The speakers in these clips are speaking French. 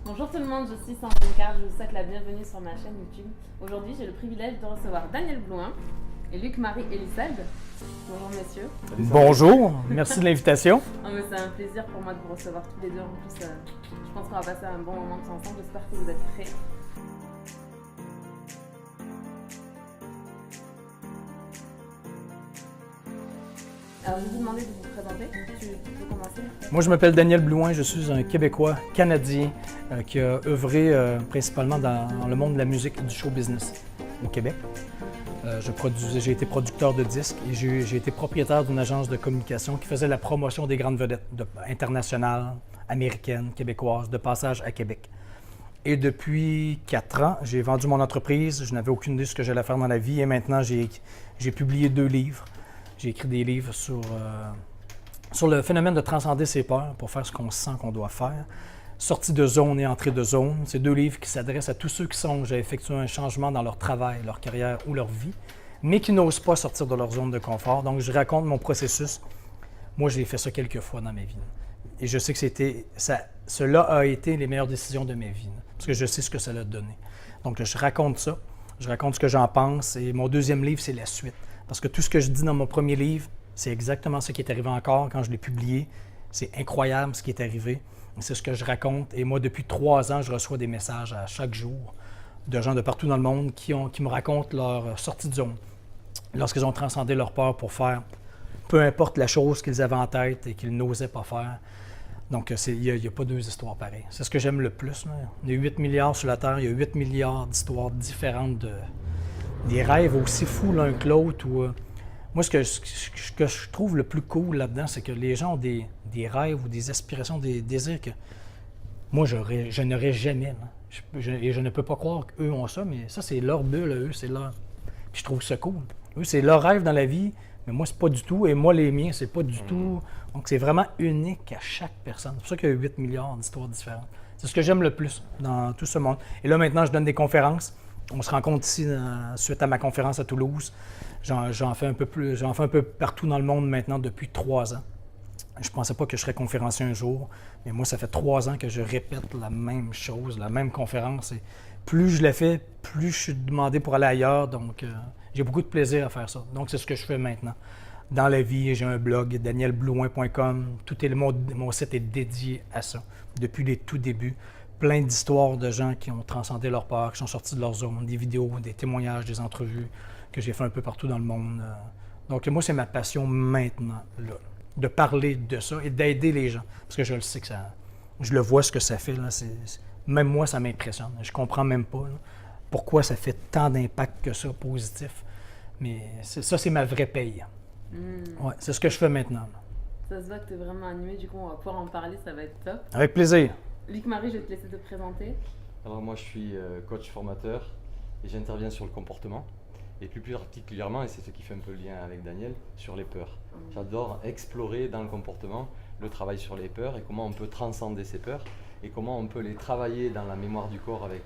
Bonjour tout le monde, je suis Sandrine Card, je vous souhaite la bienvenue sur ma chaîne YouTube. Aujourd'hui, j'ai le privilège de recevoir Daniel Blouin et Luc-Marie Elissalde. Bonjour messieurs. Bonjour, merci de l'invitation. C'est un plaisir pour moi de vous recevoir tous les deux. En plus, je pense qu'on va passer un bon moment tous ensemble. J'espère que vous êtes prêts. Alors, je vais vous demander de vous présenter. Tu peux commencer? Moi, je m'appelle Daniel Blouin, je suis un Québécois canadien qui a œuvré principalement dans le monde de la musique et du show business au Québec. J'ai été producteur de disques et j'ai été propriétaire d'une agence de communication qui faisait la promotion des grandes vedettes internationales, américaines, québécoises, de passage à Québec. Et depuis 4 ans, j'ai vendu mon entreprise, je n'avais aucune idée de ce que j'allais faire dans la vie et maintenant j'ai publié 2 livres. J'ai écrit des livres sur le phénomène de transcender ses peurs pour faire ce qu'on sent qu'on doit faire. Sortie de zone et entrée de zone, c'est 2 livres qui s'adressent à tous ceux qui songent à effectuer un changement dans leur travail, leur carrière ou leur vie, mais qui n'osent pas sortir de leur zone de confort. Donc, je raconte mon processus. Moi, j'ai fait ça quelques fois dans ma vie. Et je sais que cela a été les meilleures décisions de ma vie, parce que je sais ce que ça a donné. Donc, je raconte ça, je raconte ce que j'en pense, et mon 2e livre, c'est la suite. Parce que tout ce que je dis dans mon premier livre, c'est exactement ce qui est arrivé encore quand je l'ai publié. C'est incroyable ce qui est arrivé. C'est ce que je raconte. Et moi, depuis 3 ans, je reçois des messages à chaque jour de gens de partout dans le monde qui me racontent leur sortie de zone. Lorsqu'ils ont transcendé leur peur pour faire peu importe la chose qu'ils avaient en tête et qu'ils n'osaient pas faire. Donc, il n'y a pas 2 histoires pareilles. C'est ce que j'aime le plus. Il y a 8 milliards sur la Terre, il y a 8 milliards d'histoires différentes des rêves aussi fous l'un que l'autre. Moi, ce que je trouve le plus cool là-dedans, c'est que les gens ont des rêves ou des aspirations, des désirs que moi, je n'aurais jamais. Je ne peux pas croire qu'eux ont ça, mais ça, c'est leur bulle, eux, c'est leur... Puis je trouve ça cool. Eux, c'est leur rêve dans la vie, mais moi, c'est pas du tout. Et moi, les miens, c'est pas du tout. Donc, c'est vraiment unique à chaque personne. C'est pour ça qu'il y a 8 milliards d'histoires différentes. C'est ce que j'aime le plus dans tout ce monde. Et là, maintenant, je donne des conférences. On se rencontre ici suite à ma conférence à Toulouse. J'en fais un peu partout dans le monde maintenant depuis 3 ans. Je ne pensais pas que je serais conférencier un jour, mais moi, ça fait 3 ans que je répète la même chose, la même conférence. Et plus je la fais, plus je suis demandé pour aller ailleurs. Donc, j'ai beaucoup de plaisir à faire ça. Donc, c'est ce que je fais maintenant. Dans la vie, j'ai un blog, danielblouin.com. Mon site est dédié à ça, depuis les tout débuts. Plein d'histoires de gens qui ont transcendé leur peur, qui sont sortis de leur zone, des vidéos, des témoignages, des entrevues que j'ai fait un peu partout dans le monde. Donc moi, c'est ma passion maintenant, là, de parler de ça et d'aider les gens. Parce que je le sais que je le vois ce que ça fait. Là, même moi, ça m'impressionne. Je comprends même pas pourquoi ça fait tant d'impact que ça, positif. Mais ça, c'est ma vraie paye. Ouais, c'est ce que je fais maintenant. Ça se voit que tu es vraiment animé, du coup, on va pouvoir en parler, ça va être top. Avec plaisir. Luc-Marie, je vais te laisser te présenter. Alors moi je suis coach formateur et j'interviens sur le comportement et plus particulièrement, et c'est ce qui fait un peu le lien avec Daniel, sur les peurs. J'adore explorer dans le comportement le travail sur les peurs et comment on peut transcender ces peurs et comment on peut les travailler dans la mémoire du corps avec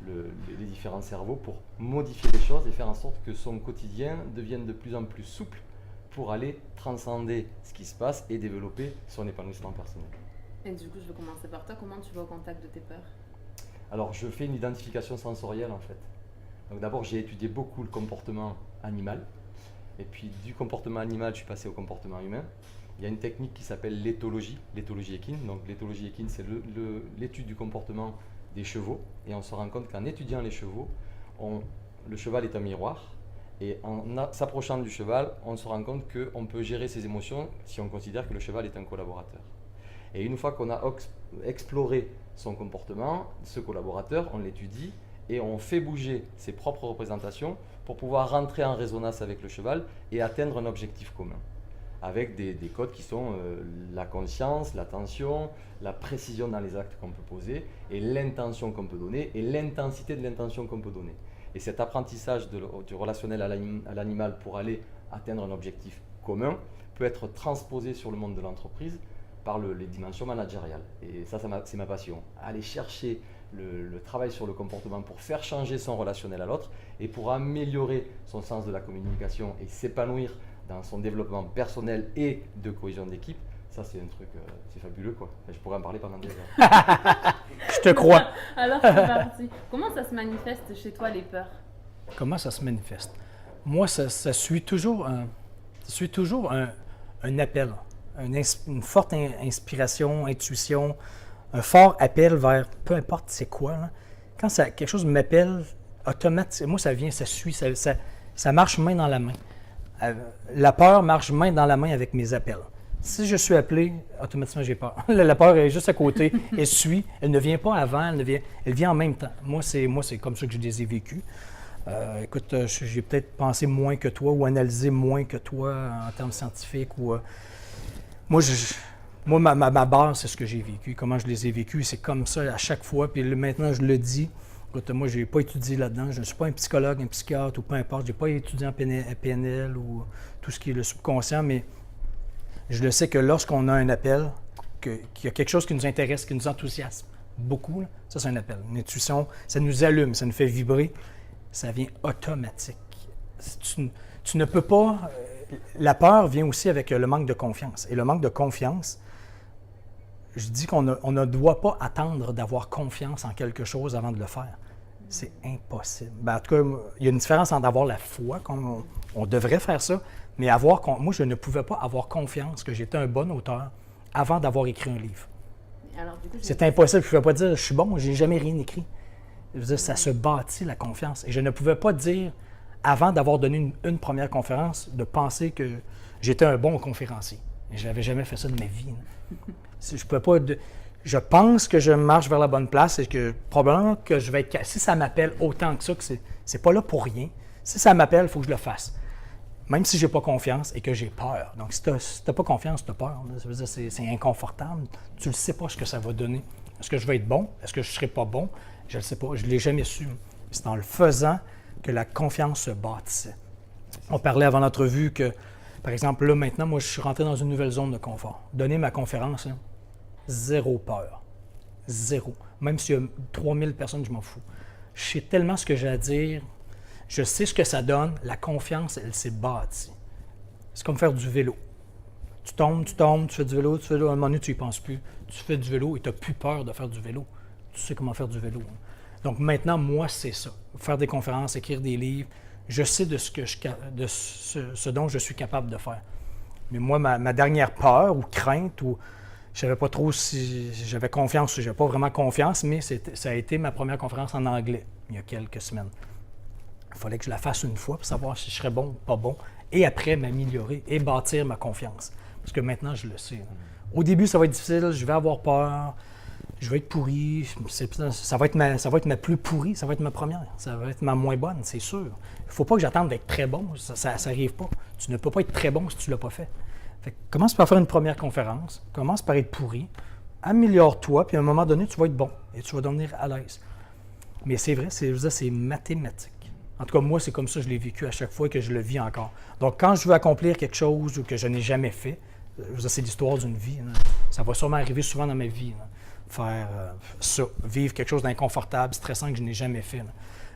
les différents cerveaux pour modifier les choses et faire en sorte que son quotidien devienne de plus en plus souple pour aller transcender ce qui se passe et développer son épanouissement personnel. Et du coup, je vais commencer par toi. Comment tu vas au contact de tes peurs? Alors, je fais une identification sensorielle en fait. Donc d'abord, j'ai étudié beaucoup le comportement animal. Et puis du comportement animal, je suis passé au comportement humain. Il y a une technique qui s'appelle l'éthologie équine. Donc l'éthologie équine, c'est l'étude du comportement des chevaux. Et on se rend compte qu'en étudiant les chevaux, le cheval est un miroir. Et en s'approchant du cheval, on se rend compte qu'on peut gérer ses émotions si on considère que le cheval est un collaborateur. Et une fois qu'on a exploré son comportement, ce collaborateur, on l'étudie et on fait bouger ses propres représentations pour pouvoir rentrer en résonance avec le cheval et atteindre un objectif commun. Avec des codes qui sont la conscience, l'attention, la précision dans les actes qu'on peut poser et l'intention qu'on peut donner et l'intensité de l'intention qu'on peut donner. Et cet apprentissage du relationnel à l'animal pour aller atteindre un objectif commun peut être transposé sur le monde de l'entreprise par les dimensions managériales. Et ça c'est ma passion. Aller chercher le travail sur le comportement pour faire changer son relationnel à l'autre et pour améliorer son sens de la communication et s'épanouir dans son développement personnel et de cohésion d'équipe, ça c'est un truc, c'est fabuleux quoi. Je pourrais en parler pendant des heures. Je te crois. Alors, c'est parti. Comment ça se manifeste chez toi, les peurs? Comment ça se manifeste? Moi, ça suit toujours un appel, une forte inspiration, intuition, un fort appel vers peu importe c'est quoi. Là. Quand quelque chose m'appelle, automatiquement, moi, ça suit, ça marche main dans la main. La peur marche main dans la main avec mes appels. Si je suis appelé, automatiquement, j'ai peur. La peur est juste à côté, elle suit, elle ne vient pas avant, elle vient en même temps. Moi, c'est comme ça que je les ai vécus. Écoute, j'ai peut-être pensé moins que toi ou analysé moins que toi en termes scientifiques. Moi, ma base, c'est ce que j'ai vécu, comment je les ai vécus. C'est comme ça à chaque fois. Puis maintenant, je le dis. Écoute, moi, je n'ai pas étudié là-dedans. Je ne suis pas un psychologue, un psychiatre ou peu importe. Je n'ai pas étudié en PNL ou tout ce qui est le subconscient, mais je le sais que lorsqu'on a un appel, qu'il y a quelque chose qui nous intéresse, qui nous enthousiasme beaucoup, là, ça, c'est un appel. Une intuition, ça nous allume, ça nous fait vibrer. Ça vient automatique. Tu ne peux pas... La peur vient aussi avec le manque de confiance. Et le manque de confiance, je dis qu'on ne doit pas attendre d'avoir confiance en quelque chose avant de le faire. C'est impossible. En tout cas, il y a une différence entre avoir la foi, on devrait faire ça, mais moi, je ne pouvais pas avoir confiance que j'étais un bon auteur avant d'avoir écrit un livre. Alors, du coup, c'est impossible. Je ne pouvais pas dire « je suis bon, je n'ai jamais rien écrit ». Je veux dire, ça se bâtit, la confiance. Et je ne pouvais pas dire, avant d'avoir donné une première conférence, de penser que j'étais un bon conférencier. Et je n'avais jamais fait ça de ma vie. Je peux pas... Je pense que je marche vers la bonne place et que probablement que je vais être... Si ça m'appelle autant que ça, que c'est pas là pour rien. Si ça m'appelle, il faut que je le fasse. Même si je n'ai pas confiance et que j'ai peur. Donc, si tu n'as pas confiance, tu as peur. Ça veut dire que c'est inconfortable. Tu ne sais pas ce que ça va donner. Est-ce que je vais être bon? Est-ce que je ne serai pas bon? Je ne le sais pas, je ne l'ai jamais su. C'est en le faisant que la confiance se bâtissait. On parlait avant l'entrevue que, par exemple, là, maintenant, moi, je suis rentré dans une nouvelle zone de confort. Donner ma conférence, là, zéro peur. Zéro. Même s'il y a 3000 personnes, je m'en fous. Je sais tellement ce que j'ai à dire. Je sais ce que ça donne. La confiance, elle s'est bâtie. C'est comme faire du vélo. Tu tombes, tu fais du vélo, à un moment donné, tu n'y penses plus. Tu fais du vélo et tu n'as plus peur de faire du vélo. Tu sais comment faire du vélo. Donc maintenant, moi, c'est ça. Faire des conférences, écrire des livres. Je sais de ce dont je suis capable de faire. Mais moi, ma dernière peur ou crainte, ou je ne savais pas trop si j'avais confiance ou je n'avais pas vraiment confiance, mais ça a été ma première conférence en anglais, il y a quelques semaines. Il fallait que je la fasse une fois pour savoir si je serais bon ou pas bon, et après m'améliorer et bâtir ma confiance. Parce que maintenant, je le sais. Au début, ça va être difficile, je vais avoir peur. Je vais être pourri, ça va être ma plus pourrie, ça va être ma première, ça va être ma moins bonne, c'est sûr. Il ne faut pas que j'attende d'être très bon, ça n'arrive pas. Tu ne peux pas être très bon si tu ne l'as pas fait. Commence par faire une première conférence, commence par être pourri, améliore-toi, puis à un moment donné, tu vas être bon et tu vas devenir à l'aise. Mais c'est vrai, c'est mathématique. En tout cas, moi, c'est comme ça que je l'ai vécu à chaque fois et que je le vis encore. Donc, quand je veux accomplir quelque chose ou que je n'ai jamais fait, c'est l'histoire d'une vie. Là. Ça va sûrement arriver souvent dans ma vie. Là. Faire ça, vivre quelque chose d'inconfortable, stressant que je n'ai jamais fait. Là.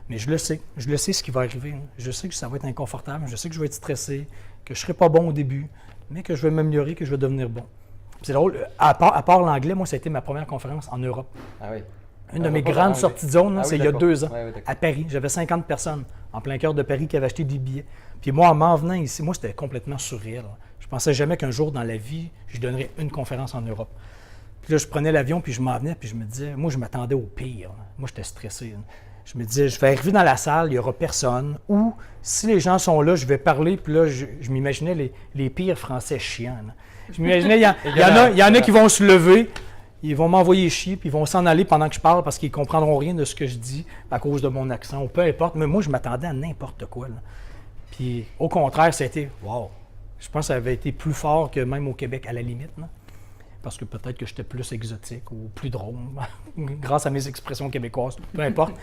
Mais je le sais ce qui va arriver. Là. Je sais que ça va être inconfortable, je sais que je vais être stressé, que je ne serai pas bon au début, mais que je vais m'améliorer, que je vais devenir bon. C'est drôle, à part l'anglais, moi, ça a été ma première conférence en Europe. Ah oui. Une de mes grandes sorties de zone, c'est il y a 2 ans, ouais, à Paris. J'avais 50 personnes en plein cœur de Paris qui avaient acheté des billets. Puis moi, en m'en venant ici, moi, c'était complètement surréel. Je pensais jamais qu'un jour dans la vie, je donnerais une conférence en Europe. Puis là, je prenais l'avion, puis je m'en venais, puis je me disais, moi, je m'attendais au pire. Moi, j'étais stressé. Je me disais, je vais arriver dans la salle, il n'y aura personne. Ou, si les gens sont là, je vais parler, puis là, je m'imaginais les pires Français chiants. Là. Je m'imaginais, il y en a qui vont se lever, ils vont m'envoyer chier, puis ils vont s'en aller pendant que je parle parce qu'ils ne comprendront rien de ce que je dis à cause de mon accent, ou peu importe. Mais moi, je m'attendais à n'importe quoi. Là. Puis, au contraire, ça a été, wow! Je pense que ça avait été plus fort que même au Québec, à la limite. Là. Parce que peut-être que j'étais plus exotique ou plus drôle, grâce à mes expressions québécoises, peu importe.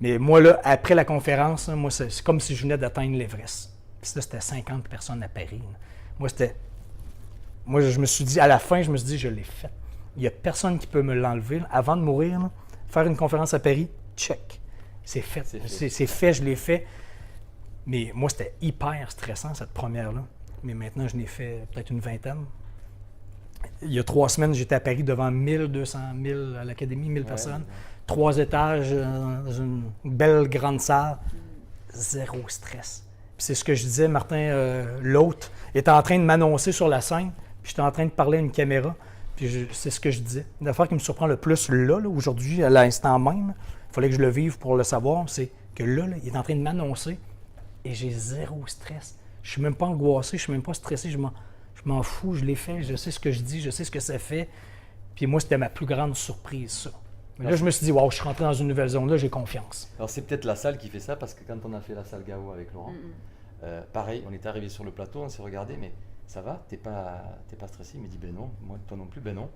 Mais moi, là, après la conférence, là, moi, c'est comme si je venais d'atteindre l'Everest. Puis là, c'était 50 personnes à Paris. Là. Moi, je me suis dit, à la fin, je me suis dit, je l'ai fait. Il n'y a personne qui peut me l'enlever. Là. Avant de mourir, là, faire une conférence à Paris, check. C'est fait. C'est fait, je l'ai fait. Mais moi, c'était hyper stressant, cette première-là. Mais maintenant, je n'ai fait peut-être une vingtaine. Il y a 3 semaines, j'étais à Paris devant 1200 000 à l'Académie, 1000 personnes. 3 étages, dans une belle grande salle. Zéro stress. Puis c'est ce que je disais, Martin, l'autre, était en train de m'annoncer sur la scène, puis j'étais en train de parler à une caméra, puis c'est ce que je disais. L'affaire qui me surprend le plus là aujourd'hui, à l'instant même, il fallait que je le vive pour le savoir, c'est que là, il est en train de m'annoncer et j'ai zéro stress. Je suis même pas angoissé, je suis même pas stressé, je m'en fous, je l'ai fait, je sais ce que je dis, je sais ce que ça fait. Puis moi, c'était ma plus grande surprise, ça. Mais là, je me suis dit, wow, je suis rentré dans une nouvelle zone, là, j'ai confiance. Alors c'est peut-être la salle qui fait ça, parce que quand on a fait la salle Gao avec Laurent, pareil, on est arrivé sur le plateau, on s'est regardé, mais ça va, t'es pas stressé? Il m'a dit, ben non, moi, toi non plus, ben non.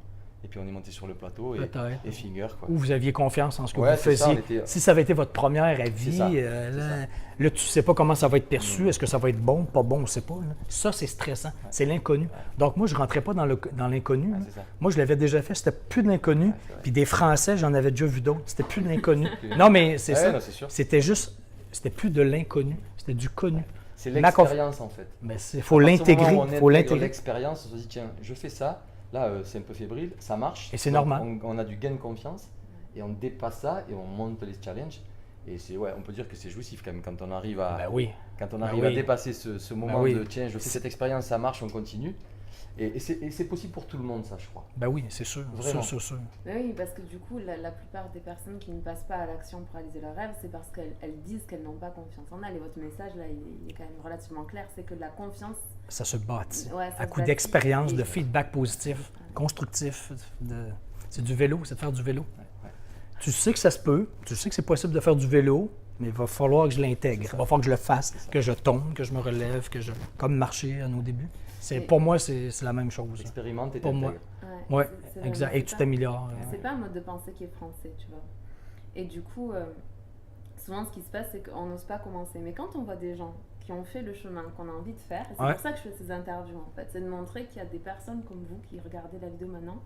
Et puis on est monté sur le plateau et finger, quoi. Ou vous aviez confiance en ce que vous c'est ça, faisiez. Si ça avait été votre première à vie, là, tu sais pas comment ça va être perçu, est-ce que ça va être bon, pas bon, on sait pas. Là. Ça, c'est stressant, c'est l'inconnu. Donc moi, je rentrais pas dans l'inconnu. Moi, je l'avais déjà fait, c'était plus de l'inconnu. Puis des Français, j'en avais déjà vu d'autres, c'était plus de l'inconnu. Non, mais c'est ça. Non, c'est sûr. C'était plus de l'inconnu, c'était du connu. C'est l'expérience, en fait. Mais il faut l'intégrer. Il faut l'intégrer. L'expérience, on se dit, tiens, je fais ça. Là, c'est un peu fébrile, ça marche. Et c'est normal. On a du gain de confiance et on dépasse ça et on monte les challenges. Et on peut dire que c'est jouissif quand même quand on arrive à, à dépasser ce moment de tiens, je fais cette expérience, ça marche, on continue. Et c'est possible pour tout le monde, ça, je crois. Ben oui, c'est sûr. Vraiment. Sûr. Mais oui, parce que du coup, la plupart des personnes qui ne passent pas à l'action pour réaliser leurs rêves, c'est parce qu'elles disent qu'elles n'ont pas confiance en elles. Et votre message, là, il est quand même relativement clair, c'est que la confiance... Ça se bâtit. À coup bâtit. d'expérience, de feedback positif, constructif. C'est du vélo, c'est de faire du vélo. Tu sais que ça se peut, tu sais que c'est possible de faire du vélo, mais il va falloir que je l'intègre. Il va falloir que je le fasse, que je tombe, que je me relève, comme marcher à nos débuts. Pour moi, c'est la même chose. Expérimente et pour moi. Oui, exact. Et tu t'améliores. C'est pas un mode de pensée qui est français, tu vois. Et du coup, souvent, ce qui se passe, c'est qu'on n'ose pas commencer. Mais quand on voit des gens qui ont fait le chemin qu'on a envie de faire, et c'est pour ça que je fais ces interviews, en fait, c'est de montrer qu'il y a des personnes comme vous qui regardez la vidéo maintenant,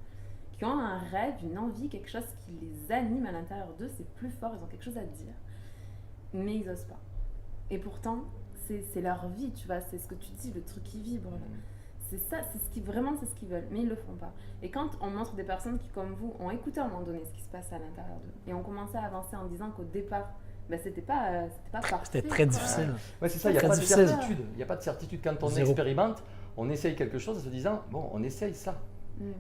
qui ont un rêve, une envie, quelque chose qui les anime à l'intérieur d'eux, c'est plus fort, ils ont quelque chose à dire. Mais ils n'osent pas. Et pourtant, c'est leur vie, tu vois, c'est ce que tu dis, le truc qui vibre. Là. C'est ça, c'est ce qu'ils veulent, mais ils le font pas. Et quand on montre des personnes qui, comme vous, ont écouté à un moment donné ce qui se passe à l'intérieur d'eux, et ont commencé à avancer en disant qu'au départ, c'était pas parfait. C'était très difficile. Ouais, c'est ça, il n'y a pas de certitude. Il n'y a pas de certitude quand on expérimente, on essaye quelque chose en se disant, bon, on essaye ça.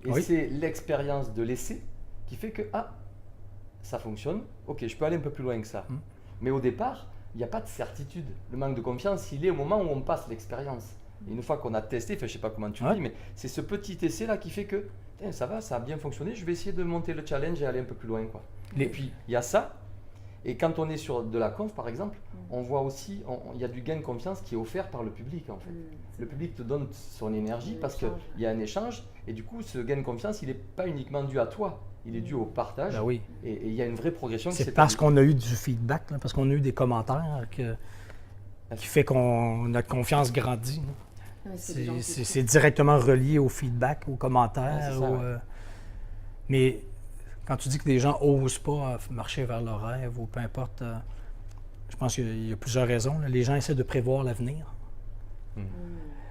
Et c'est l'expérience de l'essai qui fait que, ça fonctionne, ok, je peux aller un peu plus loin que ça. Mais au départ, il n'y a pas de certitude. Le manque de confiance, il est au moment où on passe l'expérience. Et une fois qu'on a testé, je ne sais pas comment tu le dis, mais c'est ce petit essai-là qui fait que ça va, ça a bien fonctionné, je vais essayer de monter le challenge et aller un peu plus loin. Quoi. Et puis, il y a ça. Et quand on est sur de la conf, par exemple, on voit aussi, il y a du gain de confiance qui est offert par le public, en fait. Le public te donne son énergie parce qu'il y a un échange. Et du coup, ce gain de confiance, il n'est pas uniquement dû à toi. Il est dû au partage. Ben oui. Et il y a une vraie progression. C'est parce qu'on a eu du feedback, là, parce qu'on a eu des commentaires qui fait que notre confiance grandit. C'est directement relié au feedback, aux commentaires. Mais quand tu dis que les gens n'osent pas marcher vers leur rêve ou peu importe, je pense qu'il y a plusieurs raisons. Là. Les gens essaient de prévoir l'avenir.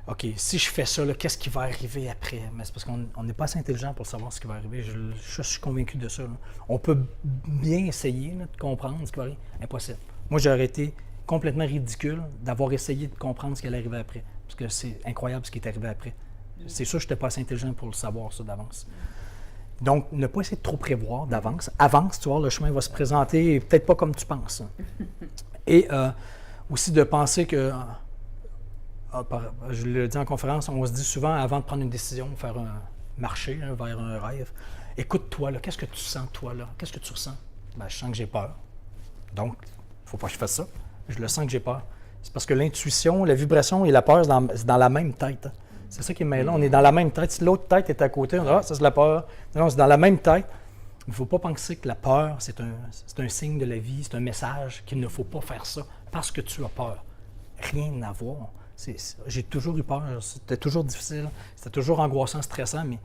OK, si je fais ça, qu'est-ce qui va arriver après? Mais c'est parce qu'on n'est pas assez intelligent pour savoir ce qui va arriver. Je suis convaincu de ça. Là. On peut bien essayer de comprendre ce qui va arriver. Impossible. Moi, j'aurais été complètement ridicule d'avoir essayé de comprendre ce qui allait arriver après. Parce que c'est incroyable ce qui est arrivé après. C'est sûr que je n'étais pas assez intelligent pour le savoir, ça, d'avance. Donc, ne pas essayer de trop prévoir d'avance. Avance, tu vois, le chemin va se présenter, peut-être pas comme tu penses. Et aussi de penser que, je le dis en conférence, on se dit souvent, avant de prendre une décision, faire un marché vers un rêve, écoute-toi, là, qu'est-ce que tu sens, toi, là? Qu'est-ce que tu ressens? Ben, je sens que j'ai peur. Donc, il ne faut pas que je fasse ça. Je le sens que j'ai peur. C'est parce que l'intuition, la vibration et la peur, c'est dans la même tête. C'est ça qui est mêlant. On est dans la même tête. Si l'autre tête est à côté, on dit « Ah, ça c'est la peur ». Non, c'est dans la même tête. Il ne faut pas penser que la peur, c'est un signe de la vie, c'est un message qu'il ne faut pas faire ça parce que tu as peur. Rien à voir. J'ai toujours eu peur. C'était toujours difficile. C'était toujours angoissant, stressant, mais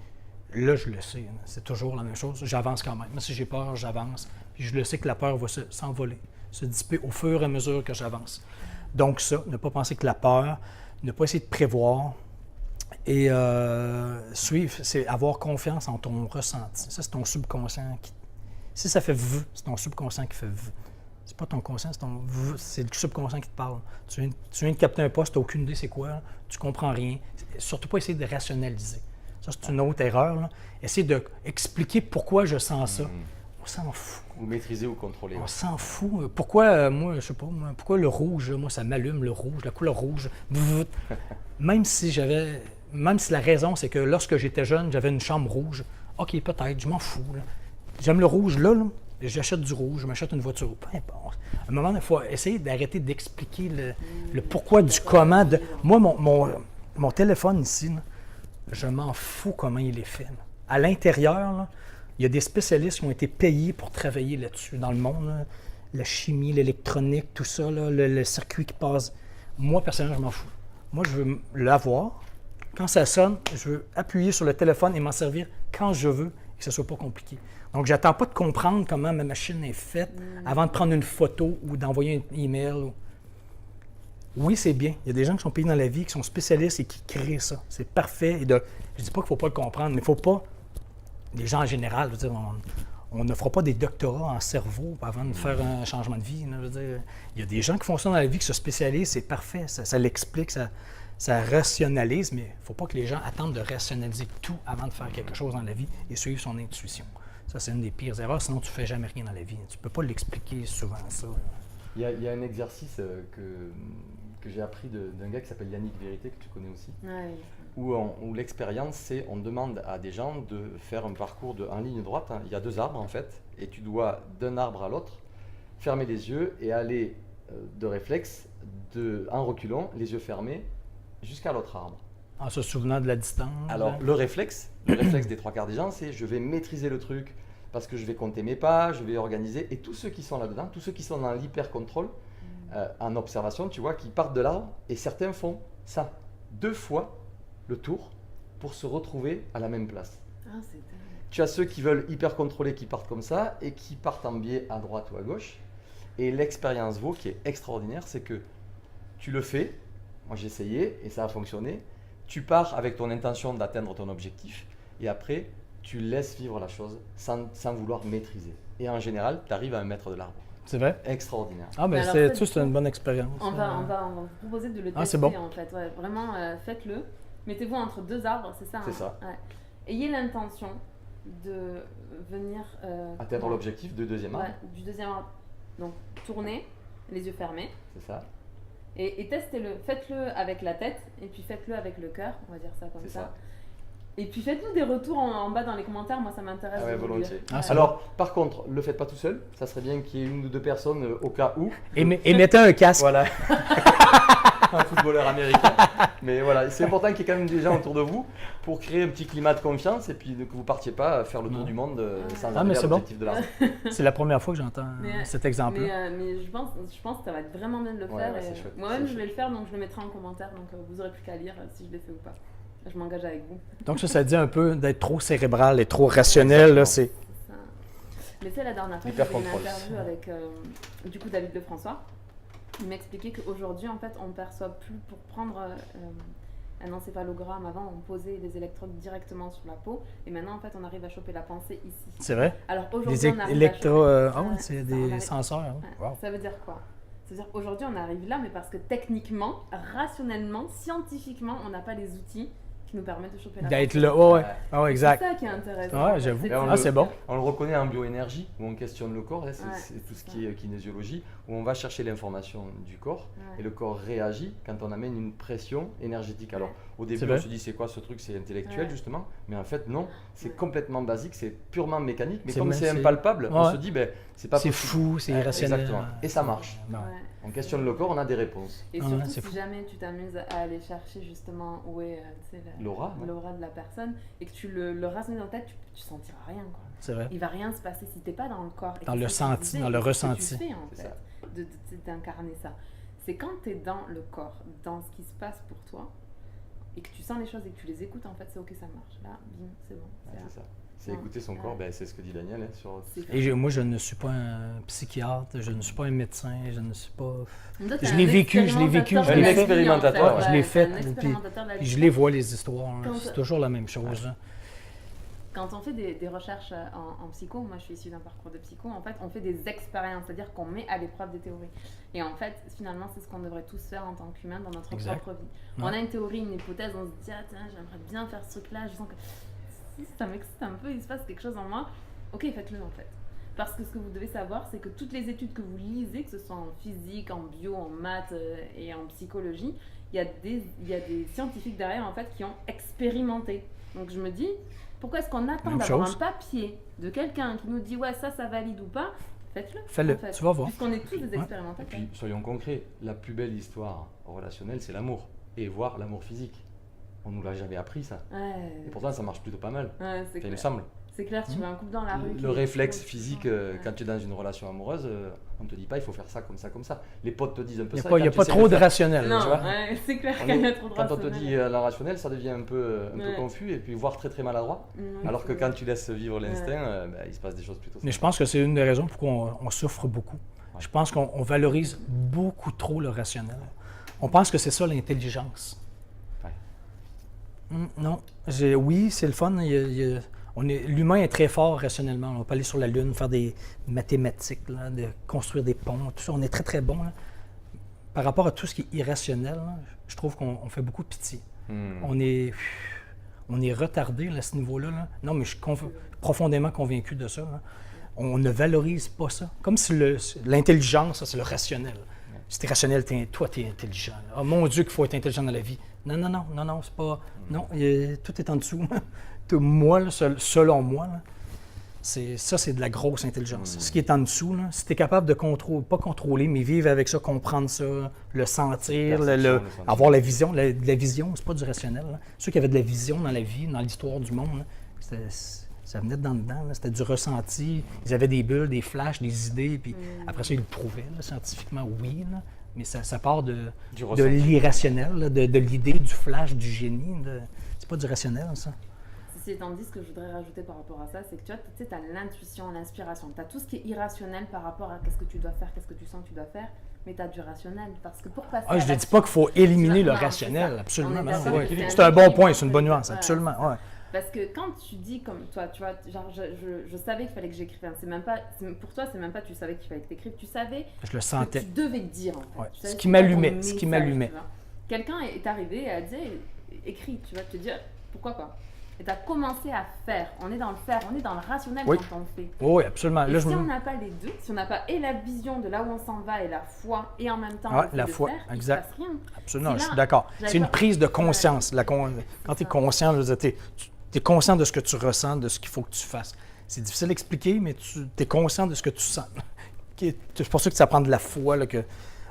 là, je le sais. C'est toujours la même chose. J'avance quand même. Même si j'ai peur, j'avance. Puis je le sais que la peur va s'envoler, se dissiper au fur et à mesure que j'avance. Donc ça, ne pas penser que la peur, ne pas essayer de prévoir, Et suivre, c'est avoir confiance en ton ressenti. Ça, c'est ton subconscient qui... Si ça fait v, c'est ton subconscient qui fait v. C'est pas ton conscient, c'est le subconscient qui te parle. Tu viens de capter un poste, tu n'as aucune idée c'est quoi, là, tu comprends rien. Surtout pas essayer de rationaliser. Ça, c'est une autre erreur. Là. Essayer d'expliquer pourquoi je sens ça. On s'en fout. Ou maîtriser ou contrôler. On s'en fout. Pourquoi, moi, je sais pas, pourquoi le rouge, moi, ça m'allume, le rouge, la couleur rouge. Même si la raison, c'est que lorsque j'étais jeune, j'avais une chambre rouge. OK, peut-être, je m'en fous. Là. J'aime le rouge, là, j'achète du rouge, je m'achète une voiture, peu importe. À un moment, il faut essayer d'arrêter d'expliquer le pourquoi du comment. Moi, mon téléphone ici, là, je m'en fous comment il est fait. Là. À l'intérieur, là, il y a des spécialistes qui ont été payés pour travailler là-dessus, dans le monde. Là. La chimie, l'électronique, tout ça, là, le circuit qui passe. Moi, personnellement, je m'en fous. Moi, je veux l'avoir. Quand ça sonne, je veux appuyer sur le téléphone et m'en servir quand je veux et que ce ne soit pas compliqué. Donc, je n'attends pas de comprendre comment ma machine est faite avant de prendre une photo ou d'envoyer un email. Oui, c'est bien. Il y a des gens qui sont payés dans la vie, qui sont spécialistes et qui créent ça. C'est parfait. Je ne dis pas qu'il ne faut pas le comprendre, mais il ne faut pas... Les gens en général, je veux dire, on ne fera pas des doctorats en cerveau avant de faire un changement de vie. Là, je veux dire. Il y a des gens qui font ça dans la vie, qui se spécialisent, c'est parfait. Ça l'explique, ça rationalise, mais il ne faut pas que les gens attendent de rationaliser tout avant de faire quelque chose dans la vie et suivre son intuition. Ça, c'est une des pires erreurs, sinon tu ne fais jamais rien dans la vie. Tu ne peux pas l'expliquer souvent, ça. Il y a un exercice que j'ai appris d'un gars qui s'appelle Yannick Vérité, que tu connais aussi, où l'expérience, c'est on demande à des gens de faire un parcours en ligne droite. Hein. Il y a 2 arbres, en fait, et tu dois, d'un arbre à l'autre, fermer les yeux et aller de réflexe, en reculant, les yeux fermés, jusqu'à l'autre arbre. En se souvenant de la distance. Alors, le réflexe des 3/4 des gens, c'est je vais maîtriser le truc parce que je vais compter mes pas, je vais organiser. Et tous ceux qui sont là-dedans, tous ceux qui sont dans l'hyper-contrôle, en observation, tu vois, qui partent de l'arbre, et certains font ça 2 fois le tour pour se retrouver à la même place. Ah, c'est dingue. Tu as ceux qui veulent hyper-contrôler, qui partent comme ça, et qui partent en biais à droite ou à gauche. Et l'expérience vaut, qui est extraordinaire, c'est que tu le fais. Moi, j'ai essayé et ça a fonctionné. Tu pars avec ton intention d'atteindre ton objectif et après, tu laisses vivre la chose sans vouloir maîtriser. Et en général, tu arrives à 1 mètre de l'arbre. C'est vrai? Extraordinaire. Ah, ben c'est une bonne expérience. On va vous proposer de le tester, c'est bon. en fait. Ouais, vraiment, faites-le. Mettez-vous entre 2 arbres, c'est ça? C'est ça. Ouais. Ayez l'intention de venir... atteindre l'objectif du 2e arbre. Ouais, du 2e arbre. Donc, tournez, les yeux fermés. C'est ça. Et testez-le. Faites-le avec la tête et puis faites-le avec le cœur. On va dire ça comme ça. Et puis faites-nous des retours en bas dans les commentaires. Moi, ça m'intéresse. Ah ouais, volontiers. Alors, par contre, ne le faites pas tout seul. Ça serait bien qu'il y ait 1 ou 2 personnes au cas où. Et mettez un casque. Voilà. Un footballeur américain. Mais voilà, c'est important qu'il y ait quand même des gens autour de vous pour créer un petit climat de confiance et puis que vous ne partiez pas faire le tour du monde sans arriver à l'objectif de l'arbre. C'est la première fois que j'entends cet exemple-là. Mais je pense que ça va être vraiment bien de le faire. Ouais, moi-même, je vais le faire, donc je le mettrai en commentaire. Donc vous n'aurez plus qu'à lire si je l'ai fait ou pas. Je m'engage avec vous. Donc ça dit un peu d'être trop cérébral et trop rationnel. Là, c'est... Mais c'est la dernière fois que j'ai fait une interview avec du coup David Lefrançois. Il m'expliquait qu'aujourd'hui, en fait, on ne perçoit plus pour prendre un encéphalogramme. Avant, on posait les électrodes directement sur la peau. Et maintenant, en fait, on arrive à choper la pensée ici. C'est vrai? Alors aujourd'hui, des on arrive à choper... c'est des senseurs. Hein? Wow. Ça veut dire quoi? Ça veut dire qu'aujourd'hui, on arrive là, mais parce que techniquement, rationnellement, scientifiquement, on n'a pas les outils qui nous permettent de choper la pensée. D'être là, ouais. Oh, exact. C'est ça qui est intéressant. Ouais, j'avoue. C'est bon. On le reconnaît en bioénergie, où on questionne le corps, c'est tout ce qui est kinésiologie, où on va chercher l'information du corps, et le corps réagit quand on amène une pression énergétique. Alors, au début, on se dit, c'est quoi ce truc? C'est intellectuel, justement, mais en fait, non, c'est complètement basique, c'est purement mécanique, mais comme c'est impalpable, on se dit, c'est pas possible. C'est fou, c'est irrationnel. Exactement, et ça marche. On questionne le corps, on a des réponses. Et surtout, si jamais tu t'amuses à aller chercher justement où est l'aura de la personne et que tu le rationnes dans ta tête, tu sentiras rien. Quoi. C'est vrai. Il va rien se passer si t'es pas dans le corps. Dans le senti, dans le ressenti. C'est ce que tu fais, en fait, d'incarner ça. C'est quand tu es dans le corps, dans ce qui se passe pour toi, et que tu sens les choses et que tu les écoutes, en fait, c'est ok, ça marche. Là, bim, c'est bon. C'est ça. C'est écouter son corps, c'est ce que dit Daniel. Et moi, je ne suis pas un psychiatre, je ne suis pas un médecin, je ne suis pas... Toi, je l'ai vécu, je l'ai expérimentateur. Je l'ai fait, puis je les vois, les histoires. C'est toujours la même chose. Quand on fait des recherches en psycho, moi je suis issue d'un parcours de psycho, en fait on fait des expériences, c'est-à-dire qu'on met à l'épreuve des théories. Et en fait, finalement, c'est ce qu'on devrait tous faire en tant qu'humain dans notre propre vie. Ouais. On a une théorie, une hypothèse, on se dit « Ah tiens, j'aimerais bien faire ce truc-là, je sens que si ça m'excite un peu, il se passe quelque chose en moi. » Ok, faites-le en fait. Parce que ce que vous devez savoir, c'est que toutes les études que vous lisez, que ce soit en physique, en bio, en maths et en psychologie, il y a des scientifiques derrière en fait qui ont expérimenté. Donc je me dis... Pourquoi est-ce qu'on attend d'avoir un papier de quelqu'un qui nous dit « ouais, ça valide ou pas ?» Faites-le. Fais-le, tu vas voir. Puisqu'on est tous des expérimentateurs. Et puis, soyons concrets, la plus belle histoire relationnelle, c'est l'amour. Et voir l'amour physique. On nous l'a jamais appris, ça. Ouais. Et pourtant, ça marche plutôt pas mal. Ouais, il me semble. C'est clair, tu vois un couple dans la rue. Le réflexe physique, quand tu es dans une relation amoureuse, on ne te dit pas il faut faire ça, comme ça, comme ça. Les potes te disent un peu ça. Il n'y a pas trop de rationnel. Non, tu vois c'est clair qu'il y a trop de rationnel. Quand on te dit la rationnelle, ça devient un peu confus et puis voire très très maladroit. Alors que quand tu laisses vivre l'instinct, il se passe des choses plutôt simples. Mais je pense que c'est une des raisons pourquoi on souffre beaucoup. Ouais. Je pense qu'on valorise beaucoup trop le rationnel. On pense que c'est ça l'intelligence. Ouais. Non. Oui, c'est le fun. L'humain est très fort rationnellement. On peut aller sur la Lune, faire des mathématiques, là, de construire des ponts, tout ça. On est très, très bon. Là. Par rapport à tout ce qui est irrationnel, là, je trouve qu'on fait beaucoup pitié. On est retardé à ce niveau-là. Là. Non, mais je suis profondément convaincu de ça. Là. On ne valorise pas ça. Comme si l'intelligence, c'est le rationnel. Si tu es rationnel, toi, tu es intelligent. Oh mon Dieu, qu'il faut être intelligent dans la vie. Non, c'est pas... Non, tout est en dessous. Moi, là, selon moi, là, c'est de la grosse intelligence. Ce qui est en dessous, là, si tu es capable de pas contrôler, mais vivre avec ça, comprendre ça, le sentir, avoir la vision. La vision, c'est pas du rationnel. Là. Ceux qui avaient de la vision dans la vie, dans l'histoire du monde, là, ça venait de dedans, c'était du ressenti. Ils avaient des bulles, des flashs, des idées, puis après ça, ils le prouvaient, là, scientifiquement, oui. Là, mais ça part de l'irrationnel, là, de l'idée, du flash, du génie. C'est pas du rationnel, ça. Ceci étant dit, ce que je voudrais rajouter par rapport à ça, c'est que tu as l'intuition, l'inspiration. Tu as tout ce qui est irrationnel par rapport à qu'est-ce que tu dois faire, qu'est-ce que tu sens que tu dois faire, mais tu as du rationnel. Parce que pour passer je ne dis pas qu'il faut éliminer le rationnel, absolument. C'est un bon point, c'est une bonne nuance, absolument. Ouais. Parce que quand tu dis comme toi, tu vois, genre je savais qu'il fallait que j'écrive. Pour toi, c'est même pas tu savais qu'il fallait que tu écrives, tu savais je le sentais. Que tu devais te dire. En fait. Ouais. Ce qui m'allumait. Quelqu'un est arrivé et a dit écris, tu vas te dire pourquoi pas. Et tu as commencé à faire. On est dans le faire, on est dans le rationnel quand on le fait. Oui, absolument. Et si on n'a pas les deux, si on n'a pas et la vision de là où on s'en va et la foi, et en même temps la foi, faire, exact. Il ne se passe rien. Absolument, je suis d'accord. C'est une prise de conscience. Quand tu es conscient, tu es conscient de ce que tu ressens, de ce qu'il faut que tu fasses. C'est difficile à expliquer, mais tu es conscient de ce que tu sens. C'est pour ça que ça prend de la foi, là, que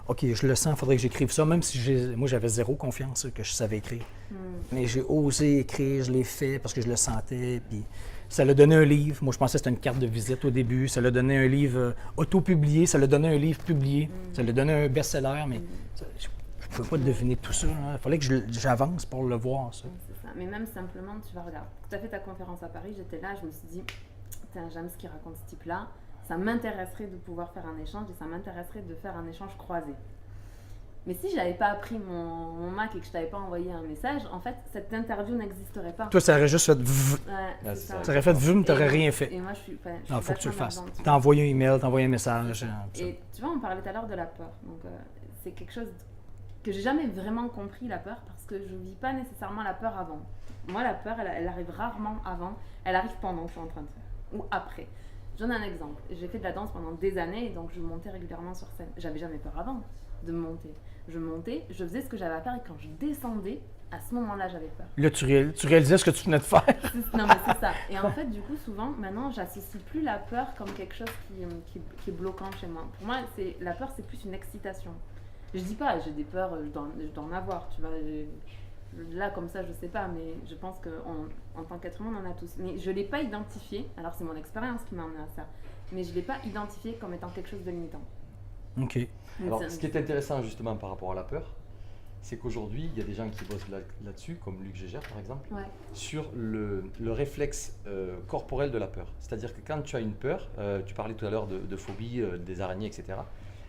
OK, je le sens, il faudrait que j'écrive ça, même si moi j'avais zéro confiance que je savais écrire. Mais j'ai osé écrire, je l'ai fait parce que je le sentais, puis ça l'a donné un livre. Moi, je pensais que c'était une carte de visite au début. Ça l'a donné un livre auto-publié, ça l'a donné un livre publié, ça l'a donné un best-seller, mais je ne pouvais pas deviner tout ça. Il fallait que j'avance pour le voir, ça. C'est ça. Mais même simplement, tu vas regarder. Quand tu as fait ta conférence à Paris, j'étais là, je me suis dit, j'aime ce qu'il raconte ce type-là. Ça m'intéresserait de pouvoir faire un échange et ça m'intéresserait de faire un échange croisé. Mais si je n'avais pas appris mon Mac et que je ne t'avais pas envoyé un message, en fait, cette interview n'existerait pas. Toi, ça aurait juste fait ça aurait fait mais tu n'aurais rien fait. Et moi, je suis non, il faut que tu le fasses. Tu as envoyé un email, tu as envoyé un message. Et tu vois, on parlait tout à l'heure de la peur. Donc, c'est quelque chose que j'ai jamais vraiment compris, la peur, parce que je ne vis pas nécessairement la peur avant. Moi, la peur, elle arrive rarement avant. Elle arrive pendant que je suis en train de faire. Ou après. Je donne un exemple. J'ai fait de la danse pendant des années, donc je montais régulièrement sur scène. J'avais jamais peur avant de monter. Je montais, je faisais ce que j'avais à faire et quand je descendais, à ce moment-là, j'avais peur. Là, tu réalisais ce que tu venais de faire. Non, mais c'est ça. Et en fait, du coup, souvent, maintenant, j'associe plus la peur comme quelque chose qui est bloquant chez moi. Pour moi, la peur, c'est plus une excitation. Je dis pas, j'ai des peurs, je dois en avoir, tu vois. Là, comme ça, je sais pas, mais je pense qu'en tant qu'être humain, on en a tous. Mais je ne l'ai pas identifié, alors c'est mon expérience qui m'a amené à ça, mais je ne l'ai pas identifié comme étant quelque chose de limitant. OK. Alors, ce qui est intéressant justement par rapport à la peur, c'est qu'aujourd'hui, il y a des gens qui bossent là-dessus, comme Luc Gégère par exemple, Ouais. sur le réflexe corporel de la peur. C'est-à-dire que quand tu as une peur, tu parlais tout à l'heure de phobie, des araignées, etc.,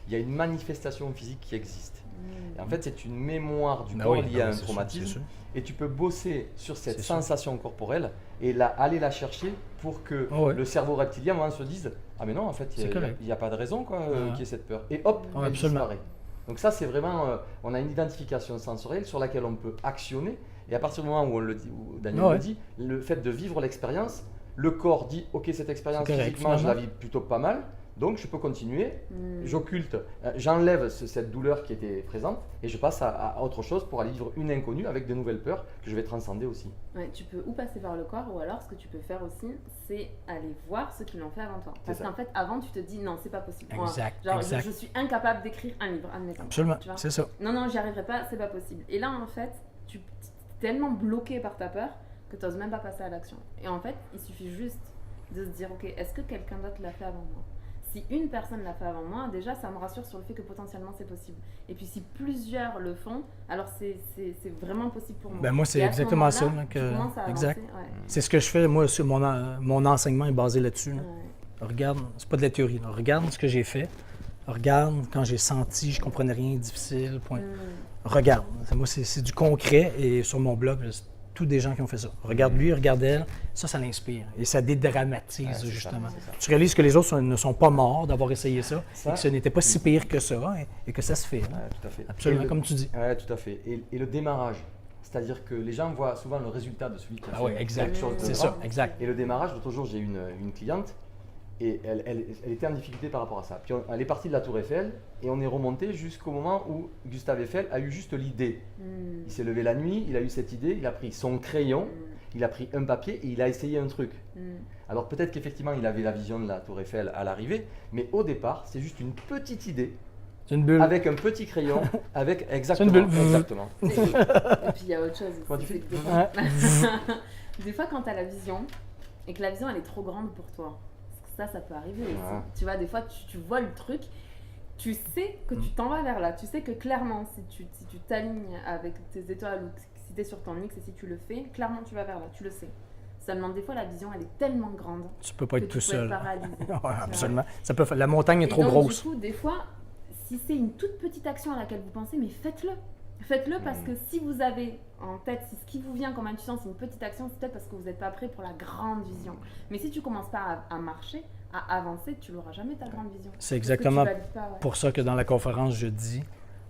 il y a une manifestation physique qui existe. Et en fait, c'est une mémoire du corps liée à un traumatisme. Et tu peux bosser sur cette sensation corporelle et aller la chercher pour que le cerveau reptilien, à un moment, se dise « Ah mais non, en fait, il n'y a pas de raison qu'il y ait cette peur. » Et hop, elle disparaît. Donc ça, c'est vraiment, on a une identification sensorielle sur laquelle on peut actionner. Et à partir du moment où on le dit, où Daniel le dit, le fait de vivre l'expérience, le corps dit « Ok, cette expérience physiquement, je la vis plutôt pas mal. Donc je peux continuer, j'occulte, j'enlève cette douleur qui était présente et je passe à autre chose pour aller vivre une inconnue avec de nouvelles peurs que je vais transcender aussi. Ouais, tu peux ou passer par le corps ou alors ce que tu peux faire aussi, c'est aller voir ceux qui l'ont fait avant toi. Parce qu'en fait, avant tu te dis non, c'est pas possible. Je suis incapable d'écrire un livre, admettons. Absolument, c'est ça. Non, j'y arriverai pas, c'est pas possible. Et là en fait, tu es tellement bloqué par ta peur que tu n'oses même pas passer à l'action. Et en fait, il suffit juste de se dire ok, est-ce que quelqu'un d'autre l'a fait avant moi ? Si une personne l'a fait avant moi, déjà ça me rassure sur le fait que potentiellement c'est possible. Et puis si plusieurs le font, alors c'est vraiment possible pour moi. Ben moi c'est exactement ça. Exact. C'est ce que je fais, moi aussi, mon enseignement est basé là-dessus. Là. Regarde, c'est pas de la théorie, là. Regarde ce que j'ai fait. Regarde quand j'ai senti, je comprenais rien, difficile, point. Regarde, moi c'est du concret et sur mon blog, tous des gens qui ont fait ça. Regarde lui, regarde elle, ça l'inspire. Et ça dédramatise, justement. Ça. Tu réalises que les autres ne sont pas morts d'avoir essayé ça et que ce n'était pas si pire que ça et que ça se fait. Tout à fait. Absolument, comme tu dis. Oui, tout à fait. Et le démarrage, c'est-à-dire que les gens voient souvent le résultat de celui qui a fait quelque chose de grand. C'est ça, exact. Et le démarrage, l'autre jour, j'ai eu une cliente et elle était en difficulté par rapport à ça. Puis elle est partie de la Tour Eiffel et on est remonté jusqu'au moment où Gustave Eiffel a eu juste l'idée. Il s'est levé la nuit, il a eu cette idée, il a pris son crayon, il a pris un papier et il a essayé un truc. Alors peut-être qu'effectivement il avait la vision de la Tour Eiffel à l'arrivée, mais au départ c'est juste une petite idée. C'est une bulle. Avec un petit crayon, avec exactement. C'est une bulle. Exactement. Et puis il y a autre chose aussi. Des fois quand tu as la vision et que la vision elle est trop grande pour toi. Ça peut arriver aussi. Tu vois, des fois, tu vois le truc, tu sais que tu t'en vas vers là. Tu sais que clairement, si tu t'alignes avec tes étoiles ou si tu es sur ton X et si tu le fais, clairement, tu vas vers là. Tu le sais. Seulement, des fois, la vision, elle est tellement grande. Tu peux pas être tout seul. Ouais, absolument. Ça peut, la montagne est trop grosse. Du coup, des fois, si c'est une toute petite action à laquelle vous pensez, mais faites-le. Faites-le parce que si vous avez en tête, si ce qui vous vient comme intuition, c'est une petite action, c'est peut-être parce que vous n'êtes pas prêt pour la grande vision. Mais si tu ne commences pas à marcher, à avancer, tu n'auras jamais ta grande vision. C'est exactement pour ça que dans la conférence, je dis,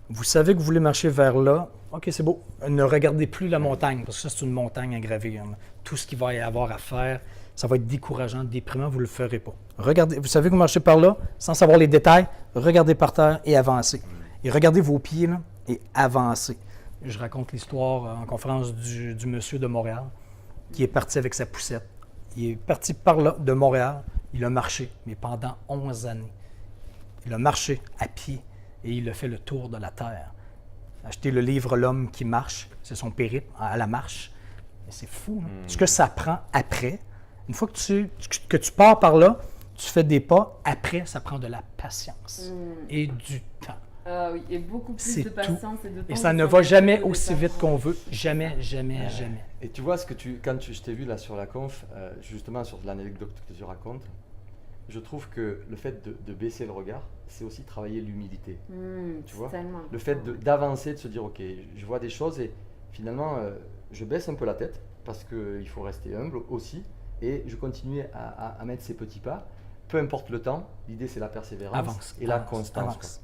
vous savez que vous voulez marcher vers là, ok, c'est beau. Ne regardez plus la montagne, parce que ça, c'est une montagne à gravir. Tout ce qu'il va y avoir à faire, ça va être décourageant, déprimant, vous ne le ferez pas. Regardez, vous savez que vous marchez par là, sans savoir les détails, regardez par terre et avancez. Et regardez vos pieds là, et avancez. Je raconte l'histoire en conférence du monsieur de Montréal qui est parti avec sa poussette. Il est parti par là, de Montréal, il a marché, mais pendant 11 années. Il a marché à pied et il a fait le tour de la Terre. Acheter le livre « L'homme qui marche », c'est son périple à la marche. Mais c'est fou, hein? Ce que ça prend après, une fois que tu pars par là, tu fais des pas, après, ça prend de la patience et du temps. Ah oui, et beaucoup plus de patience et de temps. Et ça ne va jamais aussi vite qu'on veut. Jamais, jamais, jamais. Et tu vois, quand je t'ai vu là sur la conf, justement sur l'anecdote que tu racontes, je trouve que le fait de baisser le regard, c'est aussi travailler l'humilité. Tu vois, le fait d'avancer, de se dire, ok, je vois des choses et finalement, je baisse un peu la tête parce qu'il faut rester humble aussi et je continue à mettre ces petits pas. Peu importe le temps, l'idée c'est la persévérance et la constance.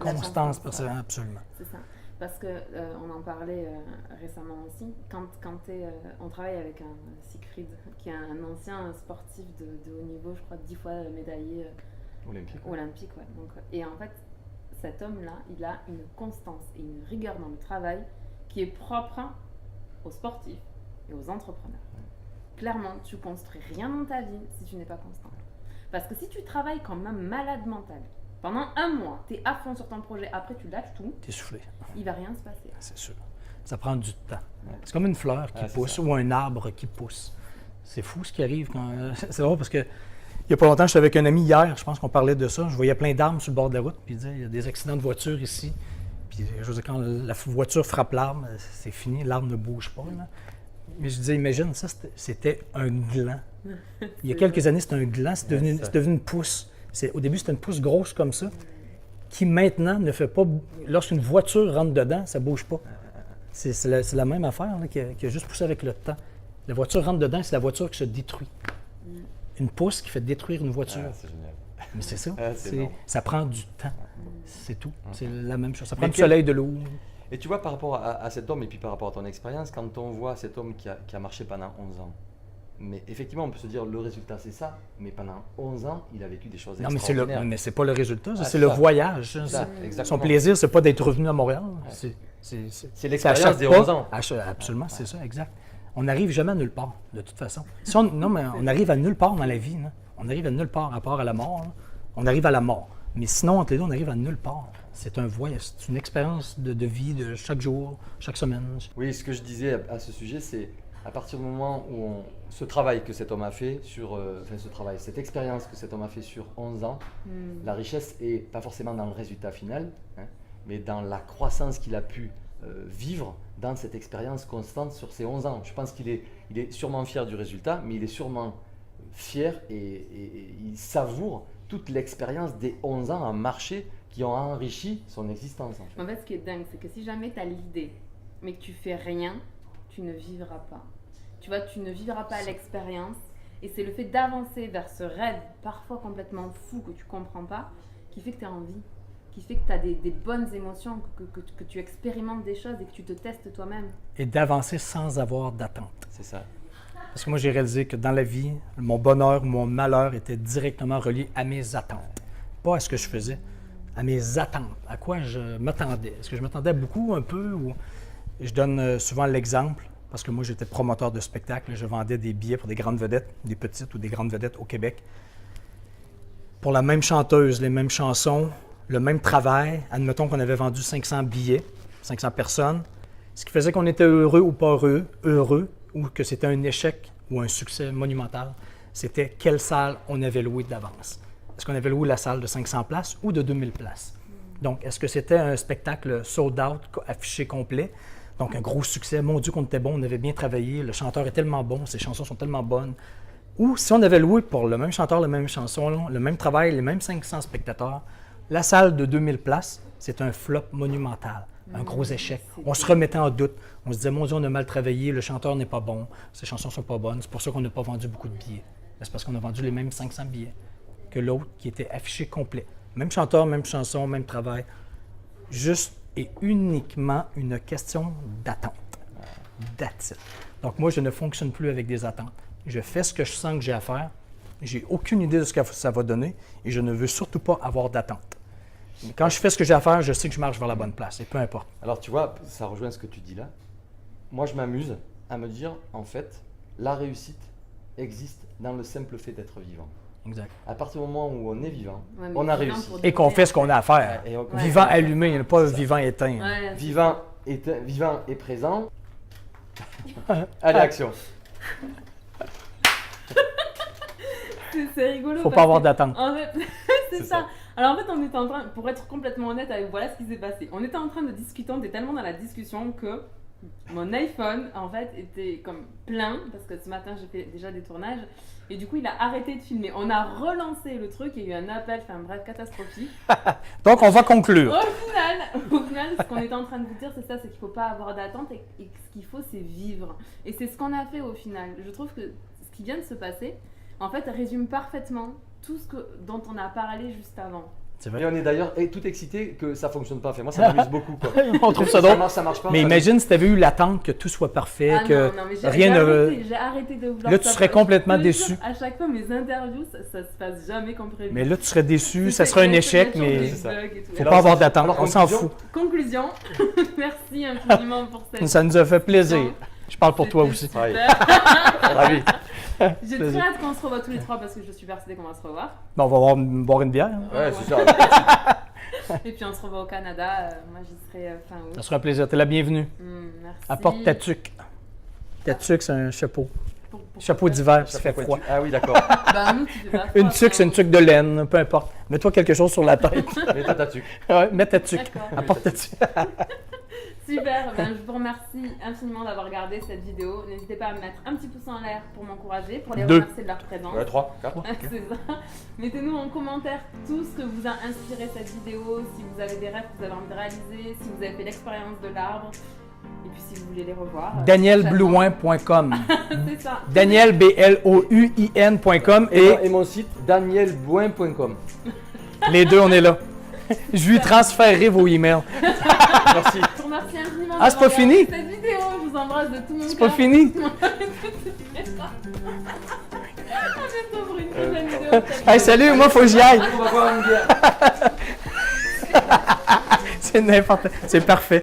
Constance, persévérance, absolument. C'est ça. Parce qu'on en parlait récemment aussi, quand on travaille avec un Siegfried, qui est un ancien sportif de haut niveau, je crois 10 fois médaillé olympique. Ouais. Donc, et en fait, cet homme-là, il a une constance et une rigueur dans le travail qui est propre aux sportifs et aux entrepreneurs. Clairement, tu ne construis rien dans ta vie si tu n'es pas constant. Parce que si tu travailles comme un malade mental, pendant un mois, tu es à fond sur ton projet, après tu lâches tout, tu es soufflé. Il ne va rien se passer. C'est sûr. Ça prend du temps. C'est comme une fleur qui pousse ou un arbre qui pousse. C'est fou ce qui arrive. C'est drôle parce que il n'y a pas longtemps, j'étais avec un ami hier, je pense qu'on parlait de ça. Je voyais plein d'arbres sur le bord de la route, puis il disait, il y a des accidents de voiture ici. Puis je veux dire, quand la voiture frappe l'arbre, c'est fini, l'arbre ne bouge pas. Là. Mais je disais, imagine, ça, c'était un gland. Il y a quelques années, c'était un gland, c'est devenu une pousse. Au début, c'était une pousse grosse comme ça, qui maintenant ne fait pas... Lorsqu'une voiture rentre dedans, ça ne bouge pas. C'est la même affaire là, qui a juste poussé avec le temps. La voiture rentre dedans, c'est la voiture qui se détruit. Une pousse qui fait détruire une voiture. C'est génial. Mais c'est ça. Bon. Ça prend du temps. C'est tout. C'est la même chose. Ça prend du soleil, de l'eau. Et tu vois, par rapport à cet homme et puis par rapport à ton expérience, quand on voit cet homme qui a marché pendant 11 ans, mais effectivement, on peut se dire le résultat c'est ça, mais pendant 11 ans, il a vécu des choses extraordinaires. Mais c'est pas le résultat, c'est le voyage. Son plaisir, c'est pas d'être revenu à Montréal. C'est l'expérience des 11 ans. Absolument, c'est ça, exact. On n'arrive jamais à nulle part, de toute façon. Mais on arrive à nulle part dans la vie. Là. On arrive à nulle part, à part à la mort. Là. On arrive à la mort. Mais sinon, entre les deux, on arrive à nulle part. C'est un voyage, c'est une expérience de vie de chaque jour, chaque semaine. Oui, ce que je disais à ce sujet, c'est à partir du moment où ce travail que cet homme a fait cette expérience que cet homme a fait sur 11 ans, la richesse est pas forcément dans le résultat final, hein, mais dans la croissance qu'il a pu vivre dans cette expérience constante sur ces 11 ans. Je pense qu'il est sûrement fier du résultat, mais il est sûrement fier et il savoure toute l'expérience des 11 ans à marcher qui ont enrichi son existence. En fait, ce qui est dingue, c'est que si jamais tu as l'idée, mais que tu fais rien, tu ne vivras pas. Tu vois, tu ne vivras pas l'expérience. Et c'est le fait d'avancer vers ce rêve, parfois complètement fou, que tu ne comprends pas, qui fait que tu as envie, qui fait que tu as des bonnes émotions, que tu expérimentes des choses et que tu te testes toi-même. Et d'avancer sans avoir d'attente. C'est ça. Parce que moi, j'ai réalisé que dans la vie, mon bonheur ou mon malheur était directement relié à mes attentes. Pas à ce que je faisais, à mes attentes, à quoi je m'attendais. Est-ce que je m'attendais beaucoup, un peu? Ou... Je donne souvent l'exemple, parce que moi, j'étais promoteur de spectacle. Je vendais des billets pour des grandes vedettes, des petites ou des grandes vedettes au Québec. Pour la même chanteuse, les mêmes chansons, le même travail, admettons qu'on avait vendu 500 billets, 500 personnes, ce qui faisait qu'on était heureux ou pas heureux, ou que c'était un échec ou un succès monumental, c'était quelle salle on avait loué d'avance. Est-ce qu'on avait loué la salle de 500 places ou de 2000 places? Donc, est-ce que c'était un spectacle sold out, affiché complet? Donc, un gros succès. Mon Dieu, qu'on était bon, on avait bien travaillé, le chanteur est tellement bon, ses chansons sont tellement bonnes. Ou si on avait loué pour le même chanteur, la même chanson, le même travail, les mêmes 500 spectateurs, la salle de 2000 places, c'est un flop monumental, un gros échec. On se remettait en doute. On se disait, mon Dieu, on a mal travaillé, le chanteur n'est pas bon, ses chansons ne sont pas bonnes, c'est pour ça qu'on n'a pas vendu beaucoup de billets. C'est parce qu'on a vendu les mêmes 500 billets que l'autre qui était affiché complet. Même chanteur, même chanson, même travail. Juste et uniquement une question d'attente. That's it. Donc moi, je ne fonctionne plus avec des attentes. Je fais ce que je sens que j'ai à faire. J'ai aucune idée de ce que ça va donner et je ne veux surtout pas avoir d'attente. Quand je fais ce que j'ai à faire, je sais que je marche vers la bonne place et peu importe. Alors tu vois, ça rejoint ce que tu dis là. Moi, je m'amuse à me dire, en fait, la réussite existe dans le simple fait d'être vivant. Exact. À partir du moment où on est vivant, on a réussi. Et qu'on fait ce qu'on a à faire. Vivant allumé, pas vivant éteint. Ouais, vivant et présent. Allez, action. C'est rigolo. Faut pas avoir d'attente. En fait, c'est ça. Alors en fait, on était en train, pour être complètement honnête avec voilà ce qui s'est passé. On était en train de discuter, on était tellement dans la discussion que mon iPhone en fait était comme plein parce que ce matin j'ai fait déjà des tournages et du coup il a arrêté de filmer. On a relancé le truc, il y a eu un appel, enfin bref, catastrophique. Donc on va conclure. Au final, ce qu'on était en train de vous dire, c'est ça, c'est qu'il ne faut pas avoir d'attente et ce qu'il faut, c'est vivre. Et c'est ce qu'on a fait au final. Je trouve que ce qui vient de se passer, en fait, résume parfaitement tout ce dont on a parlé juste avant. C'est vrai. Et on est d'ailleurs tout excité que ça ne fonctionne pas. Enfin, moi, ça m'amuse beaucoup. Quoi. On trouve ça drôle. Ça marche pas. Mais imagine si tu avais eu l'attente que tout soit parfait, que non, rien ne... J'ai arrêté de vouloir. Là, tu serais complètement déçu. À chaque fois, mes interviews, ça se passe jamais comme prévu. Mais là, tu serais déçu, ça serait un échec, mais faut Alors, pas avoir d'attente. alors, On s'en fout. Conclusion. Merci infiniment pour cette. Ça nous a fait plaisir. Je parle pour toi aussi. Ouais. Ravi. J'ai très hâte qu'on se revoie tous les trois parce que je suis persuadée qu'on va se revoir. Bon, on va boire une bière. Ouais, c'est ça. Et puis on se revoit au Canada. Moi, j'y serai fin août. Ça sera un plaisir. Tu es la bienvenue. Merci. Apporte ta tuque. Ta tuque, c'est un chapeau. Chapeau d'hiver, ça fait froid. Ah oui, d'accord. Ben, nous, tu fais pas Une froid, tuque, c'est une tuque de laine, peu importe. Mets-toi quelque chose sur la tête. Mets-toi ta tuque. Ouais, mets ta tuque. D'accord. Apporte ta tuque. Super, ben, je vous remercie infiniment d'avoir regardé cette vidéo. N'hésitez pas à me mettre un petit pouce en l'air pour m'encourager, pour les 2. remercier de leur présence. 3, 4. C'est ça. Mettez-nous en commentaire tout ce que vous a inspiré cette vidéo, si vous avez des rêves que vous avez envie de réaliser, si vous avez fait l'expérience de l'arbre, et puis si vous voulez les revoir. DanielBlouin.com. C'est ça. Daniel, BLOUIN.com Et mon site, danielbouin.com. les deux, on est là. Je lui transférerai vos emails. Merci. Je vous remercie infiniment. Ah, c'est pas d'avoir regardé fini? Cette vidéo, je vous embrasse de tout mon cœur. C'est pas fini? À bientôt pour une prochaine vidéo. Hey, salut, moi, faut que j'y aille. On va boire une bière. C'est n'importe. C'est parfait.